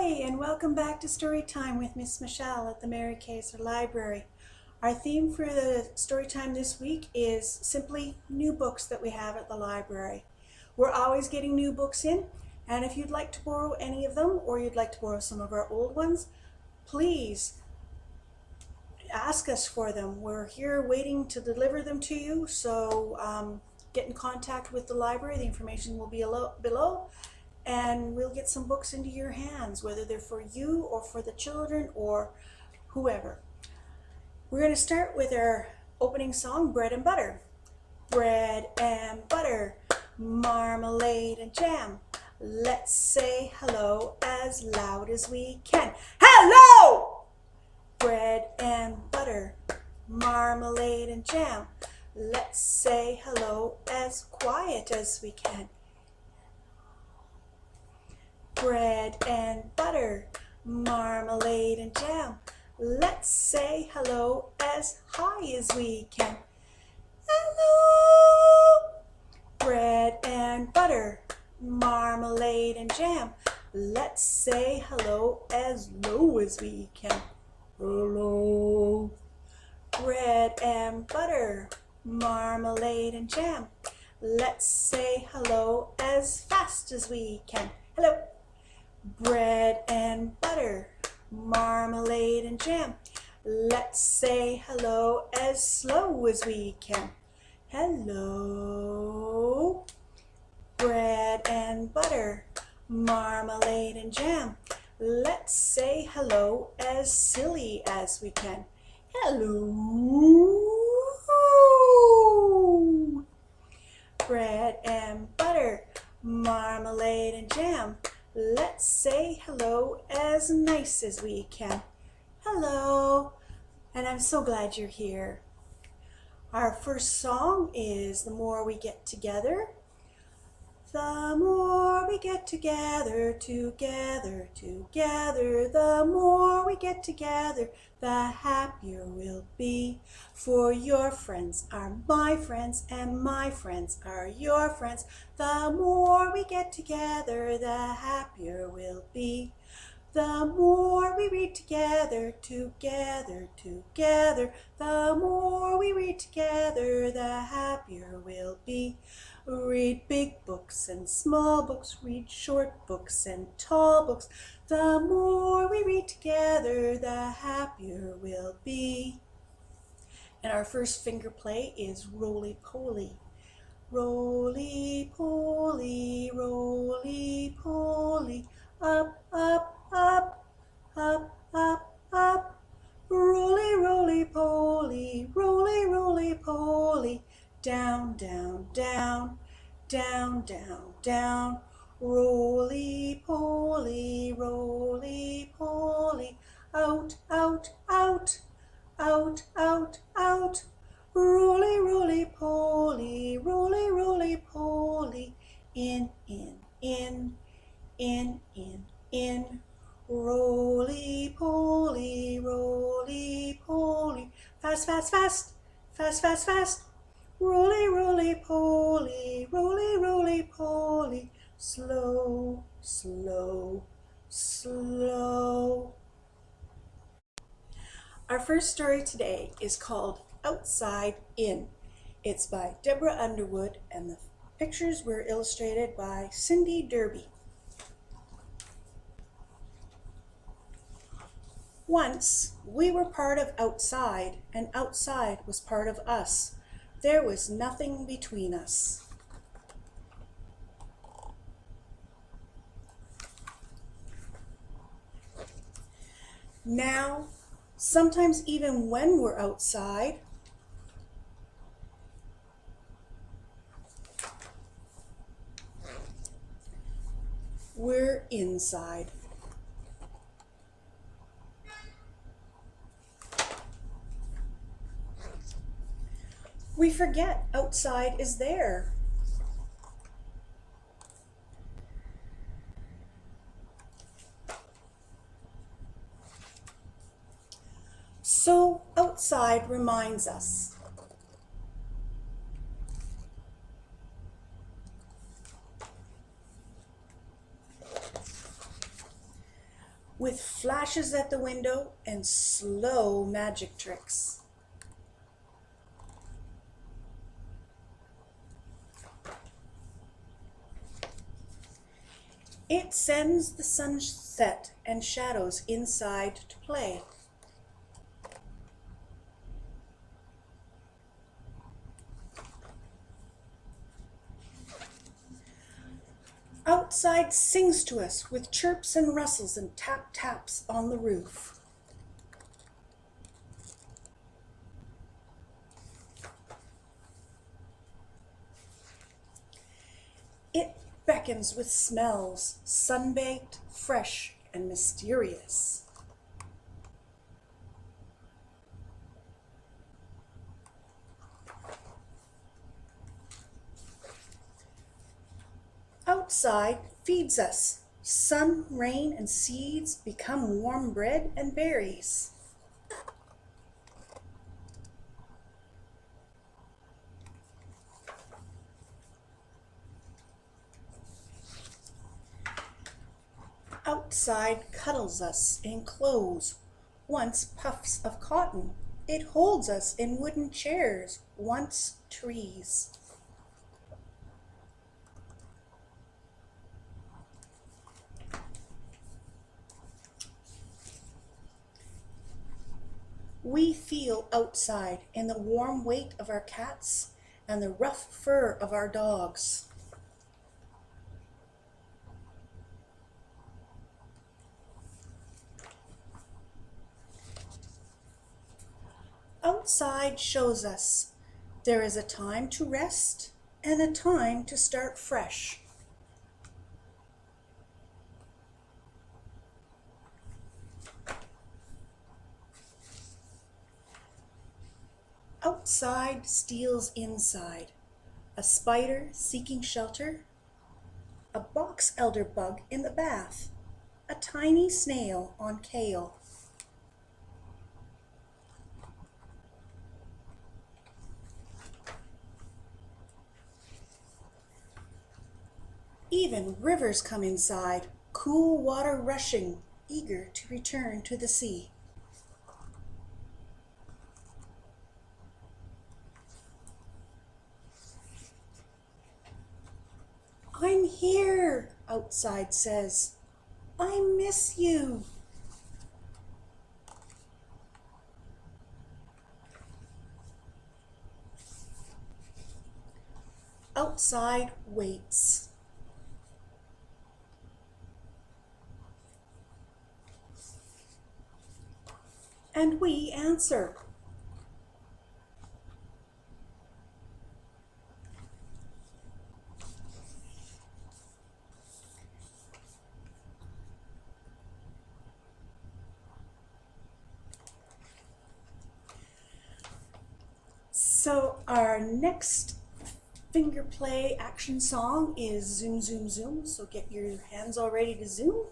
And welcome back to Story Time with Miss Michelle at the Mary Kayser Library. Our theme for the story time this week is simply new books that we have at the library. We're always getting new books in, and if you'd like to borrow any of them or you'd like to borrow some of our old ones, please ask us for them. We're here waiting to deliver them to you, so get in contact with the library. The information will be below. And we'll get some books into your hands, whether they're for you or for the children or whoever. We're going to start with our opening song, Bread and Butter. Bread and butter, marmalade and jam. Let's say hello as loud as we can. Hello! Bread and butter, marmalade and jam. Let's say hello as quiet as we can. Bread and butter, marmalade and jam. Let's say hello as high as we can. Hello! Bread and butter, marmalade and jam. Let's say hello as low as we can. Hello! Bread and butter, marmalade and jam. Let's say hello as fast as we can. Hello! Bread and butter, marmalade and jam. Let's say hello as slow as we can. Hello. Bread and butter, marmalade and jam. Let's say hello as silly as we can. Hello. Bread and butter, marmalade and jam. Let's say hello as nice as we can. Hello, and I'm so glad you're here. Our first song is The More We Get Together. The more we get together, together, together, the more we get together, the happier we'll be. For your friends are my friends, and my friends are your friends. The more we get together, the happier we'll be. The more we read together, together, together, the more we read together, the happier we'll be. Read big books and small books, read short books and tall books. The more we read together, the happier we'll be. And our first finger play is Roly Poly. Roly poly, roly poly, up, up, up, up, up, up. Roly, roly poly, roly, roly poly, down, down, down, down, down, down. Roly poly, roly poly, out, out, out, out, out, out. Roly, roly poly, roly, roly poly, in, in, in, in, in, in. Roly poly, roly poly, fast, fast, fast, fast, fast, fast. Roly, roly poly, roly, roly poly, slow, slow, slow. Our first story today is called Outside In. It's by Deborah Underwood, and the pictures were illustrated by Cindy Derby. Once we were part of outside, and outside was part of us. There was nothing between us. Now, sometimes even when we're outside, we're inside. We forget outside is there. So outside reminds us. with flashes at the window and slow magic tricks. It sends the sunset and shadows inside to play. Outside sings to us with chirps and rustles and tap taps on the roof. It beckons with smells, sun-baked, fresh, and mysterious. Outside feeds us. Sun, rain, and seeds become warm bread and berries. Outside cuddles us in clothes, once puffs of cotton. It holds us in wooden chairs, once trees. We feel outside in the warm weight of our cats and the rough fur of our dogs. Outside shows us there is a time to rest and a time to start fresh. Outside steals inside, a spider seeking shelter, a box elder bug in the bath, a tiny snail on kale. Even rivers come inside, cool water rushing, eager to return to the sea. I'm here, outside says. I miss you. Outside waits. And we answer. So our next finger play action song is Zoom, Zoom, Zoom. So get your hands all ready to zoom.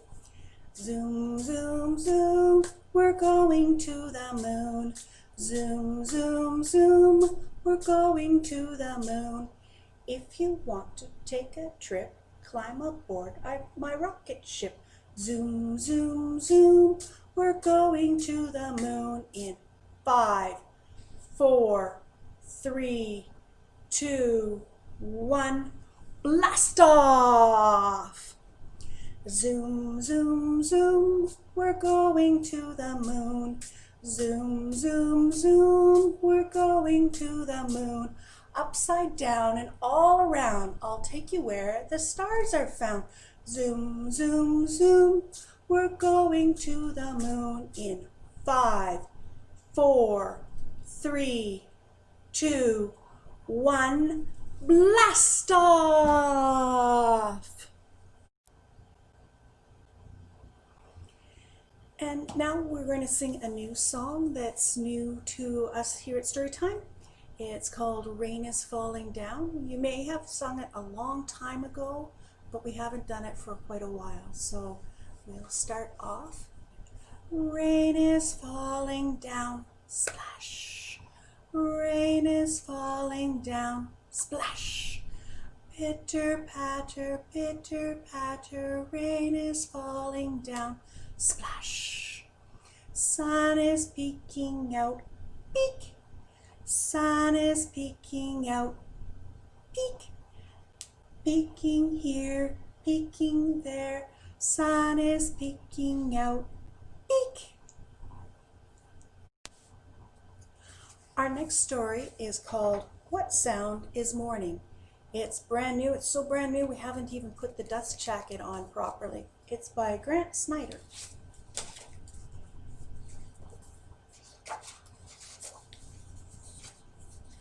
Zoom, zoom, zoom, we're going to the moon. Zoom, zoom, zoom, we're going to the moon. If you want to take a trip, climb aboard my rocket ship. Zoom, zoom, zoom, we're going to the moon in 5, 4, 3, 2, 1, blast off! Zoom, zoom, zoom, we're going to the moon. Zoom, zoom, zoom, we're going to the moon. Upside down and all around, I'll take you where the stars are found. Zoom, zoom, zoom, we're going to the moon in 5, 4, 3, 2, 1, blast off! And now we're going to sing a new song that's new to us here at Storytime. It's called Rain is Falling Down. You may have sung it a long time ago, but we haven't done it for quite a while. So we'll start off. Rain is falling down, splash. Rain is falling down, splash. Pitter patter, rain is falling down. splash. Sun is peeking out, peek. Sun is peeking out, peek. Peeking here, peeking there. Sun is peeking out, peek. Our next story is called What Sound is Morning? It's brand new. It's so brand new we haven't even put the dust jacket on properly. It's by Grant Snyder.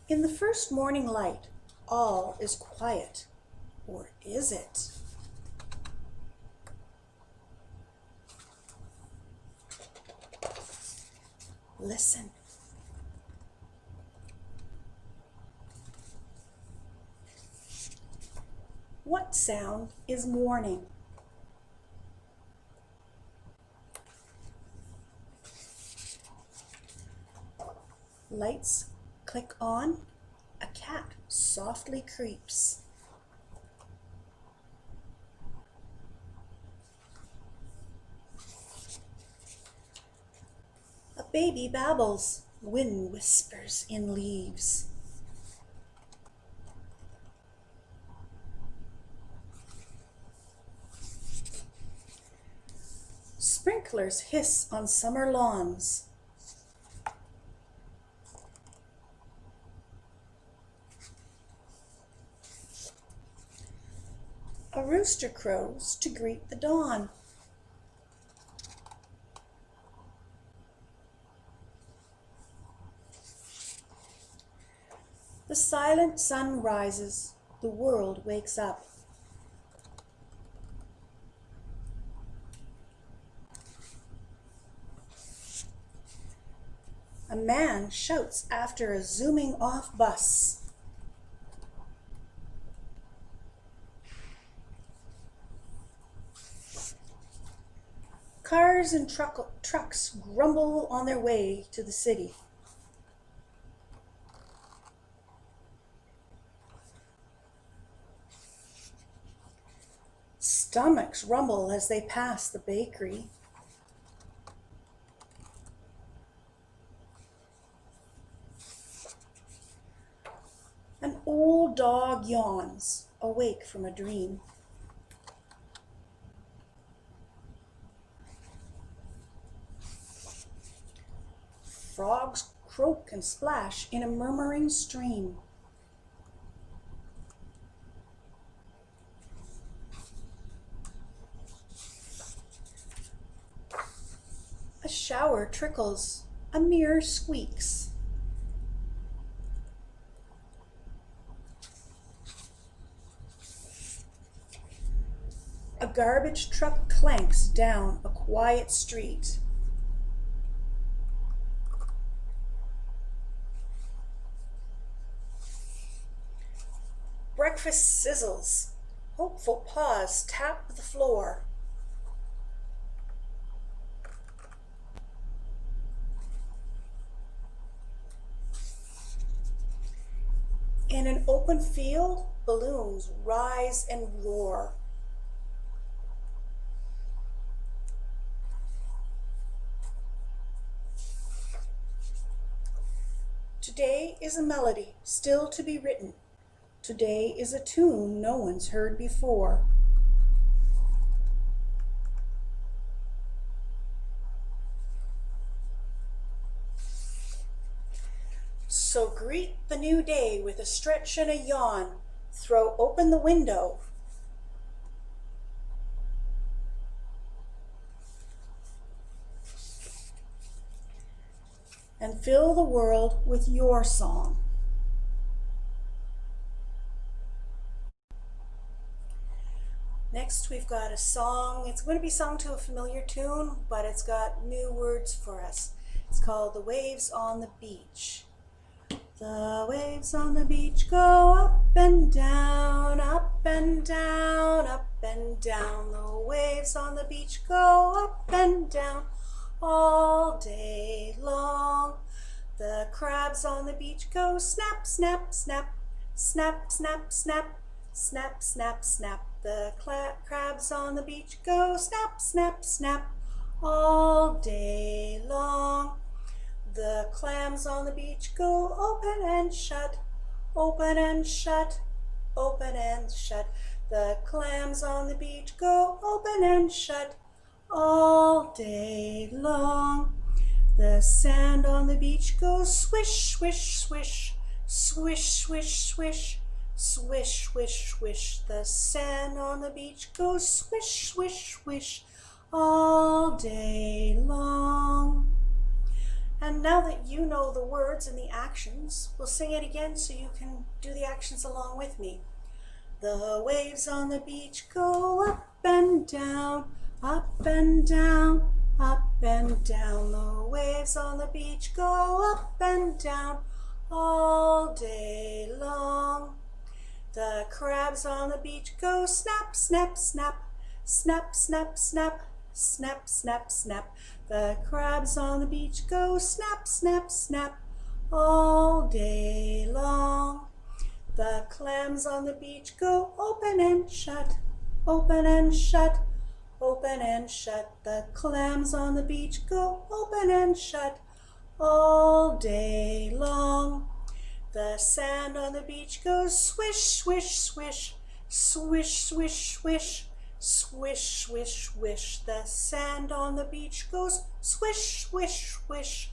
In the first morning light, all is quiet. Or is it? Listen. What sound is morning? Lights click on. A cat softly creeps. A baby babbles. Wind whispers in leaves. Sprinklers hiss on summer lawns. A rooster crows to greet the dawn. The silent sun rises. The world wakes up. A man shouts after a zooming off bus. Cars and trucks grumble on their way to the city. Stomachs rumble as they pass the bakery. An old dog yawns, awake from a dream. Frogs croak and splash in a murmuring stream. A shower trickles, a mirror squeaks. A garbage truck clanks down a quiet street. Breakfast sizzles. Hopeful paws tap the floor. In an open field, balloons rise and roar. Today is a melody still to be written. Today is a tune no one's heard before. So greet the new day with a stretch and a yawn. Throw open the window. And fill the world with your song. Next, we've got a song. It's going to be sung to a familiar tune, but it's got new words for us. It's called The Waves on the Beach. The waves on the beach go up and down, up and down, up and down. The waves on the beach go up and down all day long. The crabs on the beach go snap, snap, snap, snap, snap, snap, snap, snap, snap. The crabs on the beach go snap, snap, snap all day long. The clams on the beach go open and shut, open and shut, open and shut. The clams on the beach go open and shut all day long. The sand on the beach goes swish, swish, swish, swish, swish, swish, swish, swish, swish. The sand on the beach goes swish, swish, swish all day long. And now that you know the words and the actions, we'll sing it again so you can do the actions along with me. The waves on the beach go up and down, up and down, up and down. The waves on the beach go up and down all day long. The crabs on the beach go snap, snap, snap, snap, snap, snap, snap, snap, snap. The crabs on the beach go snap, snap, snap all day long. The clams on the beach go open and shut, open and shut, open and shut. The clams on the beach go open and shut all day long. The sand on the beach goes swish, swish, swish, swish, swish, swish, swish, swish, swish. The sand on the beach goes swish, swish, swish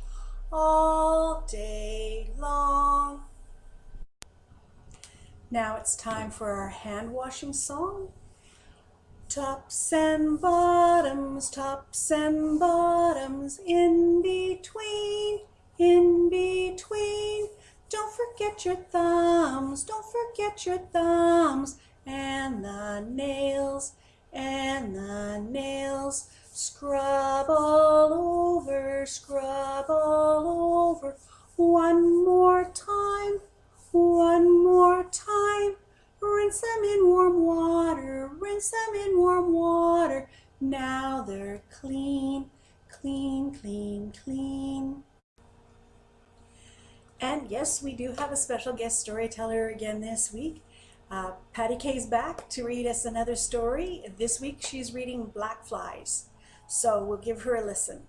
all day long. Now it's time for our hand washing song. Tops and bottoms, in between, in between. Don't forget your thumbs, don't forget your thumbs, and the nails, and the nails. Scrub all over, scrub all over. One more time, one more time. Rinse them in warm water, rinse them in warm water. Now they're clean, clean, clean, clean. And yes, we do have a special guest storyteller again this week. Patty Kay's back to read us another story. This week she's reading Black Flies. So we'll give her a listen.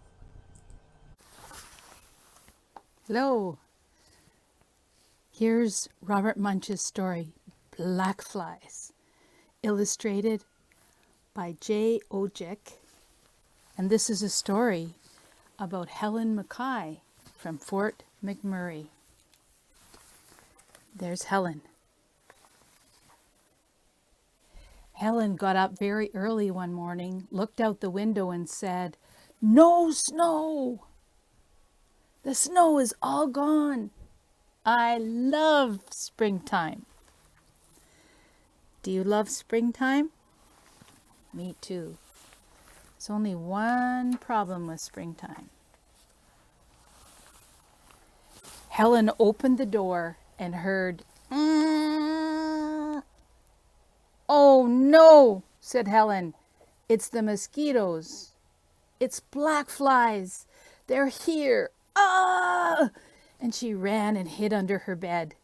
Hello. Here's Robert Munch's story, Black Flies, illustrated by Jay Ojek. And this is a story about Helen Mackay from Fort McMurray. There's Helen. Helen got up very early one morning, looked out the window and said, "No snow! The snow is all gone. I love springtime." Do you love springtime? Me too. There's only one problem with springtime. Helen opened the door and heard, "Oh no," said Helen. "It's the mosquitoes. It's black flies. They're here. Ah!" And she ran and hid under her bed.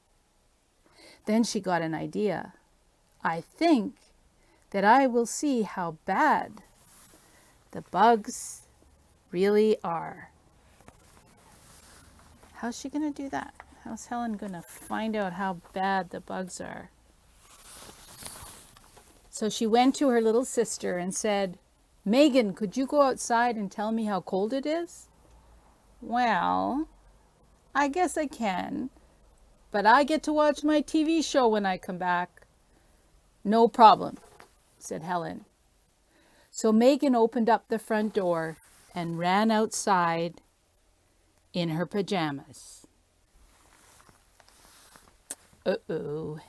Then she got an idea. "I think that I will see how bad the bugs really are." How's she going to do that? How's Helen going to find out how bad the bugs are? So she went to her little sister and said, "Megan, could you go outside and tell me how cold it is?" "Well, I guess I can, but I get to watch my TV show when I come back." "No problem," said Helen. So Megan opened up the front door and ran outside in her pajamas. Uh-oh.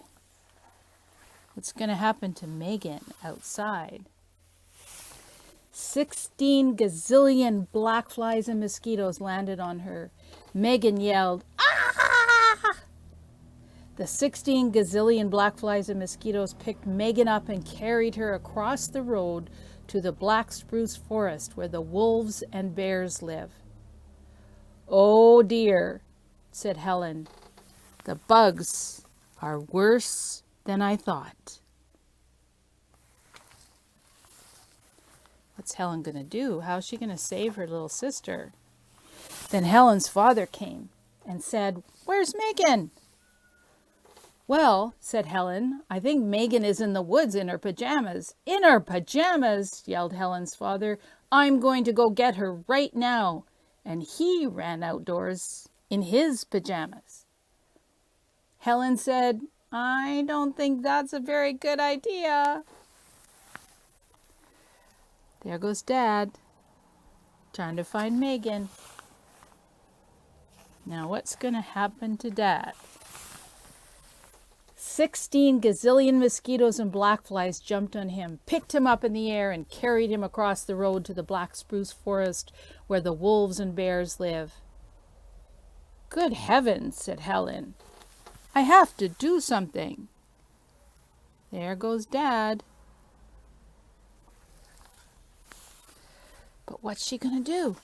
What's going to happen to Megan outside? 16 gazillion black flies and mosquitoes landed on her. Megan yelled, "Ah!" The 16 gazillion black flies and mosquitoes picked Megan up and carried her across the road to the black spruce forest where the wolves and bears live. "Oh dear," said Helen. "The bugs are worse than I thought." What's Helen going to do? How's she going to save her little sister? Then Helen's father came and said, "Where's Megan?" "Well," said Helen, "I think Megan is in the woods in her pajamas." "In her pajamas!" yelled Helen's father. "I'm going to go get her right now." And he ran outdoors in his pajamas. Helen said, "I don't think that's a very good idea." There goes Dad, trying to find Megan. Now what's going to happen to Dad? 16 gazillion mosquitoes and black flies jumped on him, picked him up in the air, and carried him across the road to the black spruce forest where the wolves and bears live. "Good heavens," said Helen. "I have to do something." There goes Dad. But what's she going to do?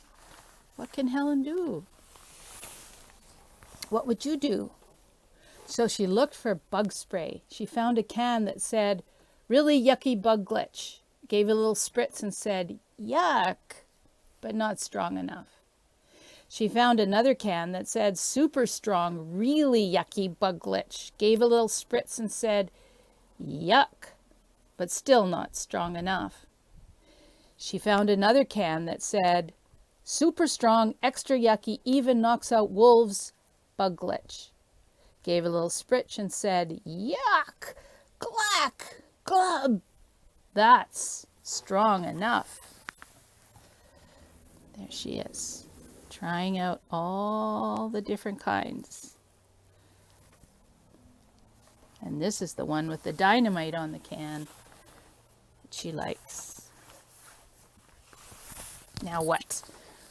What can Helen do? What would you do? So she looked for bug spray. She found a can that said, "Really yucky bug glitch." Gave a little spritz and said, "Yuck," but not strong enough. She found another can that said, "Super strong, really yucky bug glitch." Gave a little spritz and said, "Yuck," but still not strong enough. She found another can that said, "Super strong, extra yucky, even knocks out wolves, bug glitch." Gave a little spritz and said, "Yuck, clack, glub." That's strong enough. There she is, trying out all the different kinds. And this is the one with the dynamite on the can that she likes. Now what?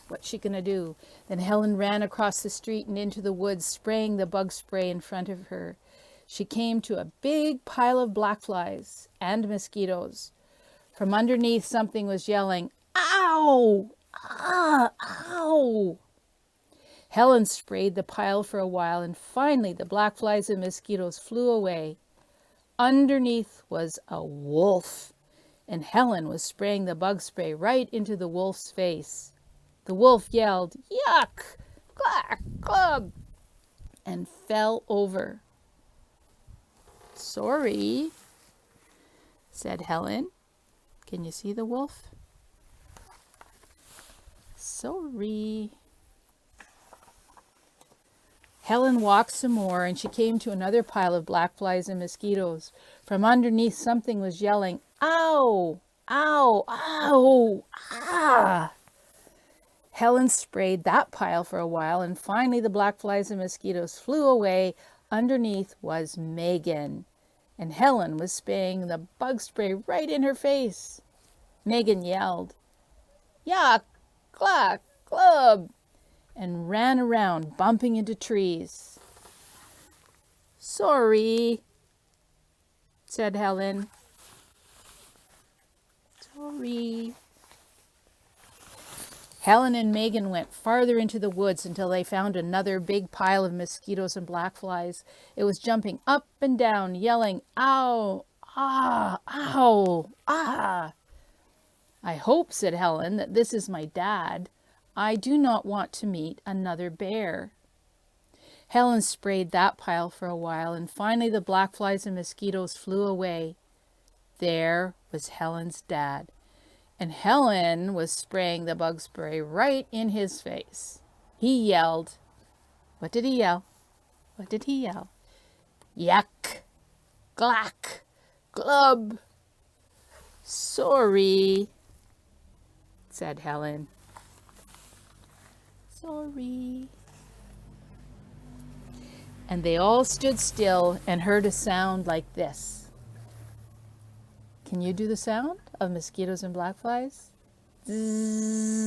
What's she gonna do? Then Helen ran across the street and into the woods, spraying the bug spray in front of her. She came to a big pile of black flies and mosquitoes. From underneath, something was yelling, "Ow! Ah! Ow!" Helen sprayed the pile for a while, and finally the black flies and mosquitoes flew away. Underneath was a wolf, and Helen was spraying the bug spray right into the wolf's face. The wolf yelled, "Yuck! Clack! Club!" and fell over. "Sorry," said Helen. Can you see the wolf? Sorry. Helen walked some more, and she came to another pile of black flies and mosquitoes. From underneath, something was yelling, "Ow! Ow! Ow! Ah!" Helen sprayed that pile for a while, and finally the black flies and mosquitoes flew away. Underneath was Megan, and Helen was spraying the bug spray right in her face. Megan yelled, "Yuck! Clack! Club!" and ran around, bumping into trees. "Sorry," said Helen. "Sorry." Helen and Megan went farther into the woods until they found another big pile of mosquitoes and black flies. It was jumping up and down, yelling, "Ow! Ah! Ow! Ah!" "I hope," said Helen, "that this is my dad. I do not want to meet another bear." Helen sprayed that pile for a while, and finally the black flies and mosquitoes flew away. There was Helen's dad, and Helen was spraying the bug spray right in his face. He yelled. What did he yell? What did he yell? "Yuck! Glack! Glub!" "Sorry," said Helen. "Sorry." And they all stood still and heard a sound like this. Can you do the sound of mosquitoes and black flies? Zzz.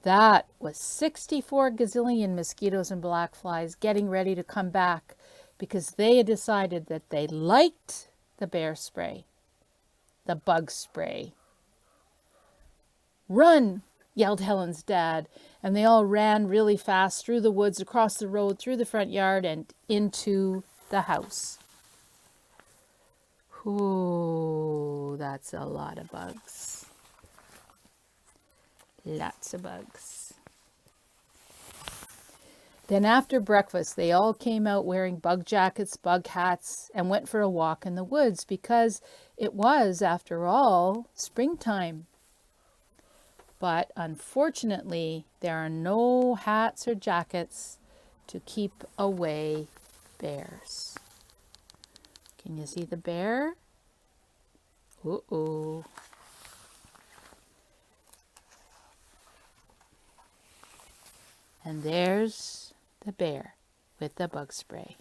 That was 64 gazillion mosquitoes and black flies getting ready to come back because they had decided that they liked the bear spray, the bug spray. "Run!" yelled Helen's dad, and they all ran really fast through the woods, across the road, through the front yard, and into the house. Ooh, that that's a lot of bugs. Lots of bugs. Then after breakfast, they all came out wearing bug jackets, bug hats, and went for a walk in the woods because it was, after all, springtime. But unfortunately, there are no hats or jackets to keep away bears. Can you see the bear? Uh-oh. And there's the bear with the bug spray.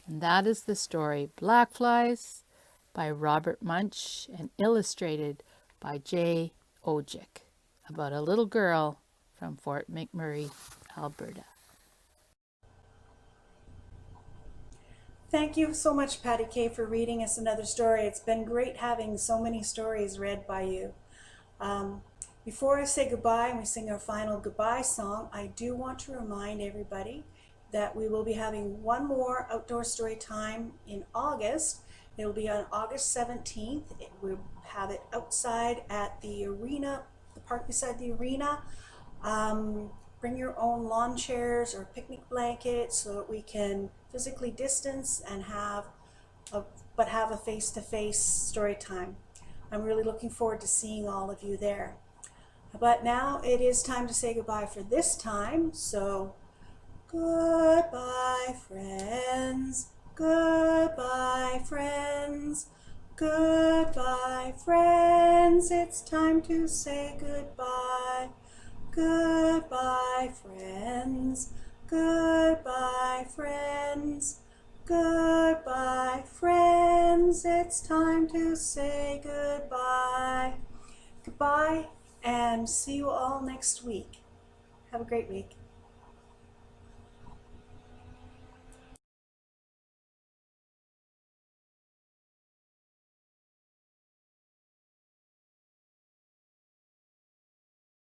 And that is the story Black Flies by Robert Munsch and illustrated by Jay Ojic about a little girl from Fort McMurray, Alberta. Thank you so much, Patty Kay, for reading us another story. It's been great having so many stories read by you. Before I say goodbye and we sing our final goodbye song, I do want to remind everybody that we will be having one more outdoor story time in August. It will be on August 17th. We'll have it outside at the arena, the park beside the arena. Bring your own lawn chairs or picnic blankets so that we can physically distance and have a face-to-face story time. I'm really looking forward to seeing all of you there. But now it is time to say goodbye for this time. So goodbye, friends. Goodbye, friends. Goodbye, friends. It's time to say goodbye. Goodbye, friends. Goodbye, friends. Goodbye, friends. It's time to say goodbye. Goodbye, and see you all next week. Have a great week.